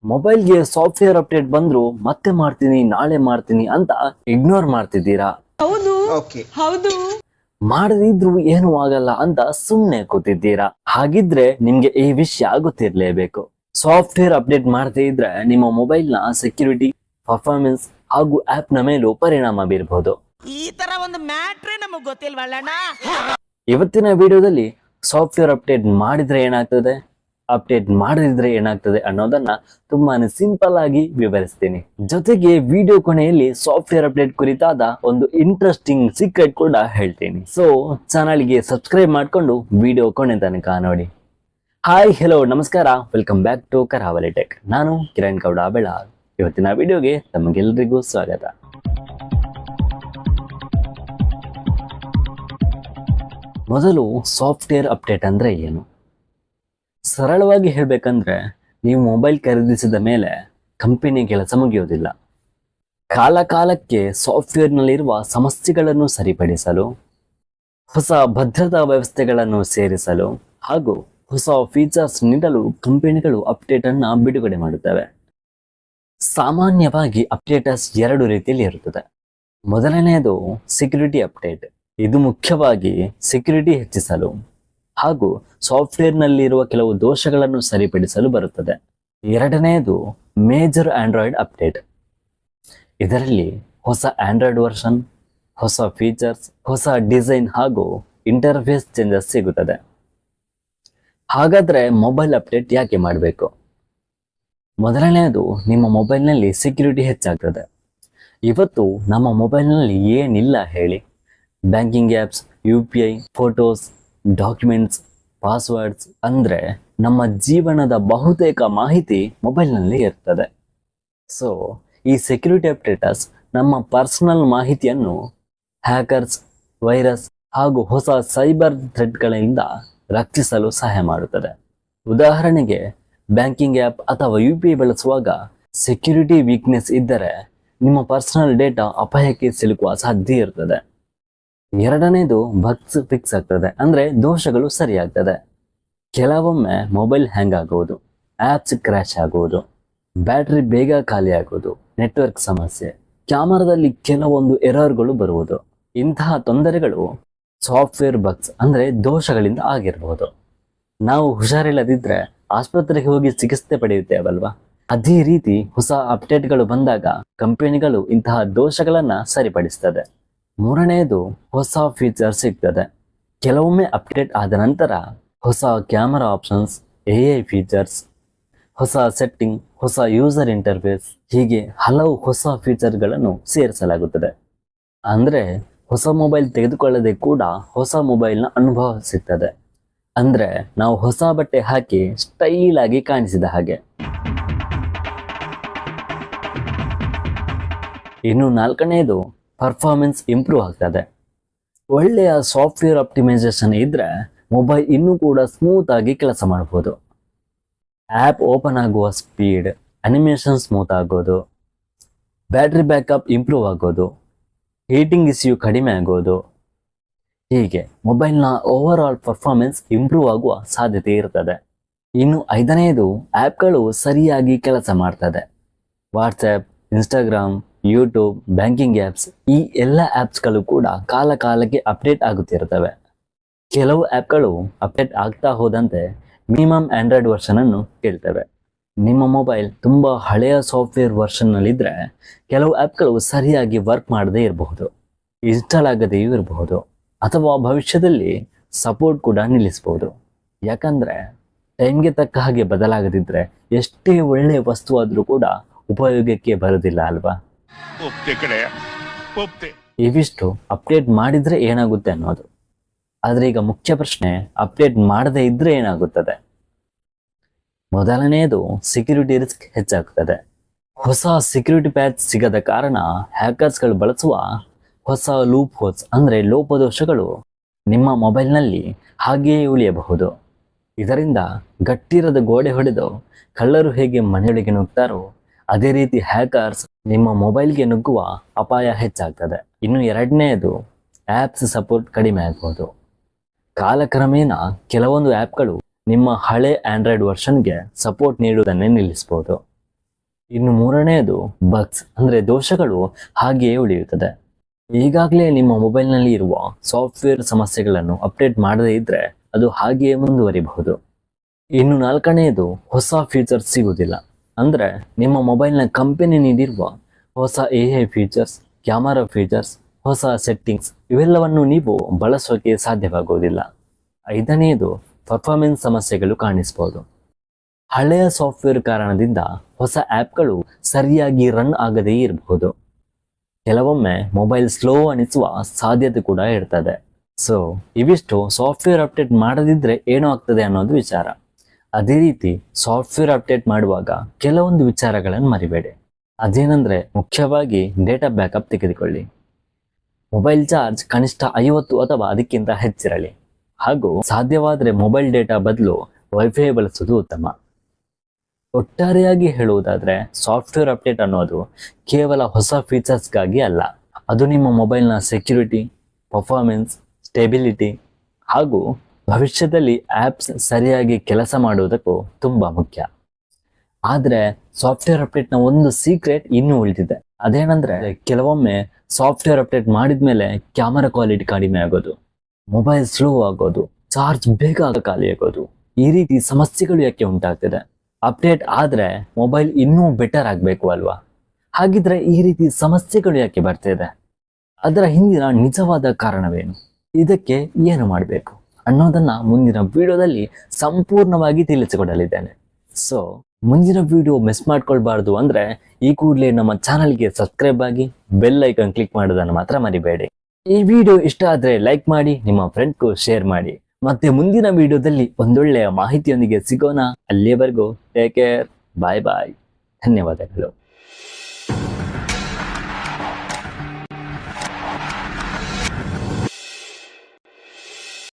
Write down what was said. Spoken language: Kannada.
ಮೊಬೈಲ್ಗೆ ಸಾಫ್ಟ್ವೇರ್ ಅಪ್ಡೇಟ್ ಬಂದ್ರು ಮತ್ತೆ ಮಾಡ್ತೀನಿ ನಾಳೆ ಮಾಡ್ತೀನಿ ಅಂತ ಇಗ್ನೋರ್ ಮಾಡ್ತಿದ್ದೀರಾ? ಹೌದು ಓಕೆ. ಹೌದು ಮಾಡದಿದ್ರು ಏನು ಆಗಲ್ಲ ಅಂತ ಸುಮ್ನೆ ಕೂತಿದ್ದೀರಾ? ಹಾಗಿದ್ರೆ ನಿಮ್ಗೆ ಈ ವಿಷಯ ಗೊತ್ತಿರ್ಲೇಬೇಕು. ಸಾಫ್ಟ್ವೇರ್ ಅಪ್ಡೇಟ್ ಮಾಡದೇ ಇದ್ರೆ ನಿಮ್ಮ ಮೊಬೈಲ್ ನ ಸೆಕ್ಯೂರಿಟಿ, ಪರ್ಫಾರ್ಮೆನ್ಸ್ ಹಾಗೂ ಆಪ್ ನ ಮೇಲೂ ಪರಿಣಾಮ ಬೀರಬಹುದು. ಈ ತರ ಒಂದು ಮ್ಯಾಟ್ರೇ ನಮಗ್ ಗೊತ್ತಿಲ್ವಲ್ಲಣ್ಣ. ಇವತ್ತಿನ ವಿಡಿಯೋದಲ್ಲಿ ಸಾಫ್ಟ್ವೇರ್ ಅಪ್ಡೇಟ್ ಮಾಡಿದ್ರೆ ಏನಾಗ್ತದೆ, ಅಪ್ಡೇಟ್ ಮಾಡದಿದ್ರೆ ಏನಾಗ್ತದೆ ಅನ್ನೋದನ್ನ ತುಂಬಾನೇ ಸಿಂಪಲ್ ಆಗಿ ವಿವರಿಸ್ತೀನಿ. ಜೊತೆಗೆ ವಿಡಿಯೋ ಕೊನೆಯಲ್ಲಿ ಸಾಫ್ಟ್ವೇರ್ ಅಪ್ಡೇಟ್ ಕುರಿತಾದ ಒಂದು ಇಂಟ್ರೆಸ್ಟಿಂಗ್ ಸೀಕ್ರೆಟ್ ಕೂಡ ಹೇಳ್ತೀನಿ. ಸೊ ಚಾನಲ್ಗೆ ಸಬ್ಸ್ಕ್ರೈಬ್ ಮಾಡ್ಕೊಂಡು ವಿಡಿಯೋ ಕೊನೆ ತನಕ ನೋಡಿ. ಹಾಯ್, ಹೆಲೋ, ನಮಸ್ಕಾರ, ವೆಲ್ಕಮ್ ಬ್ಯಾಕ್ ಟು ಕರಾವಳಿ ಟೆಕ್. ನಾನು ಕಿರಣ್ ಗೌಡ ಬೆಳಾರ್. ಇವತ್ತಿನ ವಿಡಿಯೋಗೆ ತಮಗೆಲ್ಲರಿಗೂ ಸ್ವಾಗತ. ಮೊದಲು ಸಾಫ್ಟ್ವೇರ್ ಅಪ್ಡೇಟ್ ಅಂದ್ರೆ ಏನು? ಸರಳವಾಗಿ ಹೇಳ್ಬೇಕಂದ್ರೆ, ನೀವು ಮೊಬೈಲ್ ಖರೀದಿಸಿದ ಮೇಲೆ ಕಂಪನಿ ಕೆಲಸ ಮುಗಿಯೋದಿಲ್ಲ. ಕಾಲ ಕಾಲಕ್ಕೆ ಸಾಫ್ಟ್ವೇರ್ನಲ್ಲಿರುವ ಸಮಸ್ಯೆಗಳನ್ನು ಸರಿಪಡಿಸಲು, ಹೊಸ ಭದ್ರತಾ ವ್ಯವಸ್ಥೆಗಳನ್ನು ಸೇರಿಸಲು ಹಾಗೂ ಹೊಸ ಫೀಚರ್ಸ್ ನೀಡಲು ಕಂಪನಿಗಳು ಅಪ್ಡೇಟ್ ಅನ್ನ ಬಿಡುಗಡೆ ಮಾಡುತ್ತವೆ. ಸಾಮಾನ್ಯವಾಗಿ ಅಪ್ಡೇಟರ್ಸ್ ಎರಡು ರೀತಿಯಲ್ಲಿ ಇರುತ್ತದೆ. ಮೊದಲನೆಯದು ಸೆಕ್ಯೂರಿಟಿ ಅಪ್ಡೇಟ್. ಇದು ಮುಖ್ಯವಾಗಿ ಸೆಕ್ಯೂರಿಟಿ ಹೆಚ್ಚಿಸಲು ಹಾಗೂ ಸಾಫ್ಟ್ವೇರ್ನಲ್ಲಿರುವ ಕೆಲವು ದೋಷಗಳನ್ನು ಸರಿಪಡಿಸಲು ಬರುತ್ತದೆ. ಎರಡನೆಯದು ಮೇಜರ್ ಆಂಡ್ರಾಯ್ಡ್ ಅಪ್ಡೇಟ್. ಇದರಲ್ಲಿ ಹೊಸ ಆಂಡ್ರಾಯ್ಡ್ ವರ್ಷನ್, ಹೊಸ ಫೀಚರ್ಸ್, ಹೊಸ ಡಿಸೈನ್ ಹಾಗೂ ಇಂಟರ್ಫೇಸ್ ಚೇಂಜಸ್ ಸಿಗುತ್ತದೆ. ಹಾಗಾದ್ರೆ ಮೊಬೈಲ್ ಅಪ್ಡೇಟ್ ಯಾಕೆ ಮಾಡಬೇಕು? ಮೊದಲನೆಯದು, ನಿಮ್ಮ ಮೊಬೈಲ್ನಲ್ಲಿ ಸೆಕ್ಯೂರಿಟಿ ಹೆಚ್ಚಾಗ್ತದೆ. ಇವತ್ತು ನಮ್ಮ ಮೊಬೈಲ್ನಲ್ಲಿ ಏನಿಲ್ಲ ಹೇಳಿ? Banking apps, UPI, photos, documents, passwords ಅಂದರೆ ನಮ್ಮ ಜೀವನದ ಬಹುತೇಕ ಮಾಹಿತಿ ಮೊಬೈಲ್ನಲ್ಲಿ ಇರ್ತದೆ. ಸೊ ಈ ಸೆಕ್ಯೂರಿಟಿ ಅಪ್ಡೇಟರ್ಸ್ ನಮ್ಮ ಪರ್ಸನಲ್ ಮಾಹಿತಿಯನ್ನು ಹ್ಯಾಕರ್ಸ್, ವೈರಸ್ ಹಾಗೂ ಹೊಸ ಸೈಬರ್ ಥ್ರೆಟ್ಗಳಿಂದ ರಕ್ಷಿಸಲು ಸಹಾಯ ಮಾಡುತ್ತದೆ. ಉದಾಹರಣೆಗೆ, ಬ್ಯಾಂಕಿಂಗ್ ಆ್ಯಪ್ ಅಥವಾ UPI ಬಳಸುವಾಗ ಸೆಕ್ಯೂರಿಟಿ ವೀಕ್ನೆಸ್ ಇದ್ದರೆ ನಿಮ್ಮ ಪರ್ಸನಲ್ ಡೇಟಾ ಅಪಾಯಕ್ಕೆ ಸಿಲುಕುವ ಸಾಧ್ಯತೆ ಇರ್ತದೆ. ಎರಡನೇದು ಬಗ್ಸ್ ಫಿಕ್ಸ್ ಆಗ್ತದೆ, ಅಂದರೆ ದೋಷಗಳು ಸರಿಯಾಗ್ತದೆ. ಕೆಲವೊಮ್ಮೆ ಮೊಬೈಲ್ ಹ್ಯಾಂಗ್ ಆಗುವುದು, ಆ್ಯಪ್ಸ್ ಕ್ರ್ಯಾಶ್ ಆಗುವುದು, ಬ್ಯಾಟ್ರಿ ಬೇಗ ಖಾಲಿ ಆಗುವುದು, ನೆಟ್ವರ್ಕ್ ಸಮಸ್ಯೆ, ಕ್ಯಾಮರಾದಲ್ಲಿ ಕೆಲವೊಂದು ಎರರ್ಗಳು ಬರುವುದು. ಇಂತಹ ತೊಂದರೆಗಳು ಸಾಫ್ಟ್ವೇರ್ ಬಗ್ಸ್ ಅಂದರೆ ದೋಷಗಳಿಂದ ಆಗಿರಬಹುದು. ನಾವು ಹುಷಾರಿಲ್ಲದಿದ್ದರೆ ಆಸ್ಪತ್ರೆಗೆ ಹೋಗಿ ಚಿಕಿತ್ಸೆ ಪಡೆಯುತ್ತೇವಲ್ವಾ? ಅದೇ ರೀತಿ ಹೊಸ ಅಪ್ಡೇಟ್ಗಳು ಬಂದಾಗ ಕಂಪನಿಗಳು ಇಂತಹ ದೋಷಗಳನ್ನು ಸರಿಪಡಿಸ್ತದೆ. ಮೂರನೆಯದು ಹೊಸ ಫೀಚರ್ ಸಿಗ್ತದೆ. ಕೆಲವೊಮ್ಮೆ ಅಪ್ಡೇಟ್ ಆದ ನಂತರ ಹೊಸ ಕ್ಯಾಮರಾ ಆಪ್ಷನ್ಸ್, AI ಫೀಚರ್ಸ್, ಹೊಸ ಸೆಟ್ಟಿಂಗ್, ಹೊಸ ಯೂಸರ್ ಇಂಟರ್ಫೇಸ್, ಹೀಗೆ ಹಲವು ಹೊಸ ಫೀಚರ್ಗಳನ್ನು ಸೇರಿಸಲಾಗುತ್ತದೆ. ಅಂದರೆ ಹೊಸ ಮೊಬೈಲ್ ತೆಗೆದುಕೊಳ್ಳದೆ ಕೂಡ ಹೊಸ ಮೊಬೈಲ್ನ ಅನುಭವ ಸಿಗ್ತದೆ. ಅಂದರೆ ನಾವು ಹೊಸ ಬಟ್ಟೆ ಹಾಕಿ ಸ್ಟೈಲ್ ಆಗಿ ಕಾಣಿಸಿದ ಹಾಗೆ. ಇನ್ನು ನಾಲ್ಕನೆಯದು ಪರ್ಫಾರ್ಮೆನ್ಸ್ ಇಂಪ್ರೂವ್ ಆಗ್ತದೆ. ಒಳ್ಳೆಯ ಸಾಫ್ಟ್ವೇರ್ ಆಪ್ಟಿಮೈಸೇಷನ್ ಇದ್ದರೆ ಮೊಬೈಲ್ ಇನ್ನೂ ಕೂಡ ಸ್ಮೂತ್ ಆಗಿ ಕೆಲಸ ಮಾಡ್ಬೋದು. ಆ್ಯಪ್ ಓಪನ್ ಆಗುವ ಸ್ಪೀಡ್, ಅನಿಮೇಷನ್ ಸ್ಮೂತ್ ಆಗೋದು, ಬ್ಯಾಟ್ರಿ ಬ್ಯಾಕಪ್ ಇಂಪ್ರೂವ್ ಆಗೋದು, ಹೀಟಿಂಗ್ ಇಶ್ಯೂ ಕಡಿಮೆ ಆಗೋದು, ಹೀಗೆ ಮೊಬೈಲ್ನ ಓವರ್ ಆಲ್ ಪರ್ಫಾರ್ಮೆನ್ಸ್ ಇಂಪ್ರೂವ್ ಆಗುವ ಸಾಧ್ಯತೆ ಇರ್ತದೆ. ಇನ್ನು ಐದನೆಯದು ಆ್ಯಪ್ಗಳು ಸರಿಯಾಗಿ ಕೆಲಸ ಮಾಡ್ತದೆ. WhatsApp, Instagram, YouTube, banking apps, ಈ ಎಲ್ಲ ಆ್ಯಪ್ಸ್ಗಳು ಕೂಡ ಕಾಲ ಕಾಲಕ್ಕೆ ಅಪ್ಡೇಟ್ ಆಗುತ್ತಿರ್ತವೆ. ಕೆಲವು ಆ್ಯಪ್ಗಳು ಅಪ್ಡೇಟ್ ಆಗ್ತಾ ಹೋದಂತೆ ಮಿನಿಮಮ್ ಆಂಡ್ರಾಯ್ಡ್ ವರ್ಷನನ್ನು ಕೇಳ್ತವೆ. ನಿಮ್ಮ ಮೊಬೈಲ್ ತುಂಬ ಹಳೆಯ ಸಾಫ್ಟ್ವೇರ್ ವರ್ಷನ್ನಲ್ಲಿದ್ದರೆ ಕೆಲವು ಆ್ಯಪ್ಗಳು ಸರಿಯಾಗಿ ವರ್ಕ್ ಮಾಡದೇ ಇರಬಹುದು, ಇನ್ಸ್ಟಾಲ್ ಆಗದೆಯೂ ಇರಬಹುದು, ಅಥವಾ ಭವಿಷ್ಯದಲ್ಲಿ ಸಪೋರ್ಟ್ ಕೂಡ ನಿಲ್ಲಿಸಬಹುದು. ಯಾಕಂದರೆ ಟೈಮ್ಗೆ ತಕ್ಕ ಹಾಗೆ ಬದಲಾಗದಿದ್ದರೆ ಎಷ್ಟೇ ಒಳ್ಳೆಯ ವಸ್ತು ಆದರೂ ಕೂಡ ಉಪಯೋಗಕ್ಕೆ ಬರೋದಿಲ್ಲ ಅಲ್ವಾ? ಇವಿಷ್ಟು ಅಪ್ಡೇಟ್ ಮಾಡಿದರೆ ಏನಾಗುತ್ತೆ ಅನ್ನೋದು. ಆದರೆ ಈಗ ಮುಖ್ಯ ಪ್ರಶ್ನೆ, ಅಪ್ಡೇಟ್ ಮಾಡದೇ ಇದ್ದರೆ ಏನಾಗುತ್ತದೆ? ಮೊದಲನೆಯದು ಸೆಕ್ಯೂರಿಟಿ ರಿಸ್ಕ್ ಹೆಚ್ಚಾಗ್ತದೆ. ಹೊಸ ಸೆಕ್ಯೂರಿಟಿ ಪ್ಯಾಚ್ ಸಿಗದ ಕಾರಣ ಹ್ಯಾಕರ್ಸ್ಗಳು ಬಳಸುವ ಹೊಸ ಲೂಪ್ ಹೋಲ್ಸ್ ಅಂದರೆ ಲೋಪದೋಷಗಳು ನಿಮ್ಮ ಮೊಬೈಲ್ನಲ್ಲಿ ಹಾಗೆಯೇ ಉಳಿಯಬಹುದು. ಇದರಿಂದ ಗಟ್ಟಿರದ ಗೋಡೆ ಹೊಡೆದು ಕಳ್ಳರು ಹೇಗೆ ಮನೆಯೊಳಗೆ ನುಗ್ತಾರೋ ಅದೇ ರೀತಿ ಹ್ಯಾಕರ್ಸ್ ನಿಮ್ಮ ಮೊಬೈಲ್ಗೆ ನುಗ್ಗುವ ಅಪಾಯ ಹೆಚ್ಚಾಗ್ತದೆ. ಇನ್ನು ಎರಡನೆಯದು ಆ್ಯಪ್ಸ್ ಸಪೋರ್ಟ್ ಕಡಿಮೆ ಆಗ್ಬೋದು. ಕಾಲಕ್ರಮೇಣ ಕೆಲವೊಂದು ಆ್ಯಪ್ಗಳು ನಿಮ್ಮ ಹಳೆ ಆಂಡ್ರಾಯ್ಡ್ ವರ್ಷನ್ಗೆ ಸಪೋರ್ಟ್ ನೀಡುವುದನ್ನೇ ನಿಲ್ಲಿಸ್ಬೋದು. ಇನ್ನು ಮೂರನೆಯದು ಬಗ್ಸ್ ಅಂದ್ರೆ ದೋಷಗಳು ಹಾಗೆಯೇ ಉಳಿಯುತ್ತದೆ. ಈಗಾಗಲೇ ನಿಮ್ಮ ಮೊಬೈಲ್ನಲ್ಲಿ ಇರುವ ಸಾಫ್ಟ್ವೇರ್ ಸಮಸ್ಯೆಗಳನ್ನು ಅಪ್ಡೇಟ್ ಮಾಡದೇ ಇದ್ರೆ ಅದು ಹಾಗೆಯೇ ಮುಂದುವರಿಬಹುದು. ಇನ್ನು ನಾಲ್ಕನೆಯದು ಹೊಸ ಫೀಚರ್ಸ್ ಸಿಗುವುದಿಲ್ಲ. ಅಂದ್ರೆ ನಿಮ್ಮ ಮೊಬೈಲ್ನ ಕಂಪನಿ ನೀಡಿರುವ ಹೊಸ AI ಫೀಚರ್ಸ್, ಕ್ಯಾಮರಾ ಫೀಚರ್ಸ್, ಹೊಸ ಸೆಟ್ಟಿಂಗ್ಸ್ ಇವೆಲ್ಲವನ್ನು ನೀವು ಬಳಸೋಕೆ ಸಾಧ್ಯವಾಗುವುದಿಲ್ಲ. ಐದನೆಯದು ಪರ್ಫಾರ್ಮೆನ್ಸ್ ಸಮಸ್ಯೆಗಳು ಕಾಣಿಸಬಹುದು. ಹಳೆಯ ಸಾಫ್ಟ್ವೇರ್ ಕಾರಣದಿಂದ ಹೊಸ ಆ್ಯಪ್ಗಳು ಸರಿಯಾಗಿ ರನ್ ಆಗದೇ ಇರಬಹುದು. ಕೆಲವೊಮ್ಮೆ ಮೊಬೈಲ್ ಸ್ಲೋ ಅನಿಸುವ ಸಾಧ್ಯತೆ ಕೂಡ ಇರ್ತದೆ. ಸೊ ಇವಿಷ್ಟು ಸಾಫ್ಟ್ವೇರ್ ಅಪ್ಡೇಟ್ ಮಾಡದಿದ್ರೆ ಏನೋ ಆಗ್ತದೆ ಅನ್ನೋದು ವಿಚಾರ. ಅದೇ ರೀತಿ ಸಾಫ್ಟ್ವೇರ್ ಅಪ್ಡೇಟ್ ಮಾಡುವಾಗ ಕೆಲವೊಂದು ವಿಚಾರಗಳನ್ನು ಮರಿಬೇಡಿ. ಅದೇನೆಂದರೆ ಮುಖ್ಯವಾಗಿ ಡೇಟಾ ಬ್ಯಾಕಪ್ ತೆಗೆದುಕೊಳ್ಳಿ. ಮೊಬೈಲ್ ಚಾರ್ಜ್ ಕನಿಷ್ಠ 50 ಅಥವಾ ಅದಕ್ಕಿಂತ ಹೆಚ್ಚಿರಲಿ. ಹಾಗೂ ಸಾಧ್ಯವಾದರೆ ಮೊಬೈಲ್ ಡೇಟಾ ಬದಲು ವೈಫೈ ಬಳಸುವುದು ಉತ್ತಮ. ಒಟ್ಟಾರೆಯಾಗಿ ಹೇಳುವುದಾದರೆ ಸಾಫ್ಟ್ವೇರ್ ಅಪ್ಡೇಟ್ ಅನ್ನೋದು ಕೇವಲ ಹೊಸ ಫೀಚರ್ಸ್ಗಾಗಿ ಅಲ್ಲ, ಅದು ನಿಮ್ಮ ಮೊಬೈಲ್ನ ಸೆಕ್ಯುರಿಟಿ, ಪರ್ಫಾರ್ಮೆನ್ಸ್, ಸ್ಟೆಬಿಲಿಟಿ ಹಾಗೂ ಭವಿಷ್ಯದಲ್ಲಿ ಆ್ಯಪ್ಸ್ ಸರಿಯಾಗಿ ಕೆಲಸ ಮಾಡುವುದಕ್ಕೂ ತುಂಬ ಮುಖ್ಯ. ಆದರೆ ಸಾಫ್ಟ್ವೇರ್ ಅಪ್ಡೇಟ್ನ ಒಂದು ಸೀಕ್ರೆಟ್ ಇನ್ನೂ ಉಳಿದಿದೆ. ಅದೇನೆಂದರೆ ಕೆಲವೊಮ್ಮೆ ಸಾಫ್ಟ್ವೇರ್ ಅಪ್ಡೇಟ್ ಮಾಡಿದ ಮೇಲೆ ಕ್ಯಾಮರಾ ಕ್ವಾಲಿಟಿ ಕಡಿಮೆ ಆಗೋದು, ಮೊಬೈಲ್ ಸ್ಲೋ ಆಗೋದು, ಚಾರ್ಜ್ ಬೇಗ ಖಾಲಿ ಆಗೋದು, ಈ ರೀತಿ ಸಮಸ್ಯೆಗಳು ಯಾಕೆ ಉಂಟಾಗ್ತಿದೆ? ಅಪ್ಡೇಟ್ ಆದರೆ ಮೊಬೈಲ್ ಇನ್ನೂ ಬೆಟರ್ ಆಗಬೇಕು ಅಲ್ವಾ? ಹಾಗಿದ್ರೆ ಈ ರೀತಿ ಸಮಸ್ಯೆಗಳು ಯಾಕೆ ಬರ್ತಿದೆ? ಅದರ ಹಿಂದಿನ ನಿಜವಾದ ಕಾರಣವೇನು? ಇದಕ್ಕೆ ಏನು ಮಾಡಬೇಕು ಅನ್ನೋದನ್ನ ಮುಂದಿನ ವಿಡಿಯೋದಲ್ಲಿ ಸಂಪೂರ್ಣವಾಗಿ ತಿಳಿಸಿಕೊಡಲಿದ್ದೇನೆ. ಸೊ ಮುಂದಿನ ವಿಡಿಯೋ ಮಿಸ್ ಮಾಡ್ಕೊಳ್ಬಾರ್ದು ಅಂದ್ರೆ ಈ ಕೂಡಲೇ ನಮ್ಮ ಚಾನಲ್ಗೆ ಸಬ್ಸ್ಕ್ರೈಬ್ ಆಗಿ ಬೆಲ್ ಐಕಾನ್ ಕ್ಲಿಕ್ ಮಾಡೋದನ್ನು ಮಾತ್ರ ಮರಿಬೇಡಿ. ಈ ವಿಡಿಯೋ ಇಷ್ಟ ಆದ್ರೆ ಲೈಕ್ ಮಾಡಿ, ನಿಮ್ಮ ಫ್ರೆಂಡ್ಗೂ ಶೇರ್ ಮಾಡಿ. ಮತ್ತೆ ಮುಂದಿನ ವಿಡಿಯೋದಲ್ಲಿ ಒಂದೊಳ್ಳೆಯ ಮಾಹಿತಿಯೊಂದಿಗೆ ಸಿಗೋಣ. ಅಲ್ಲಿಯವರೆಗೂ ಟೇಕ್ ಕೇರ್, ಬಾಯ್ ಬಾಯ್, ಧನ್ಯವಾದಗಳು.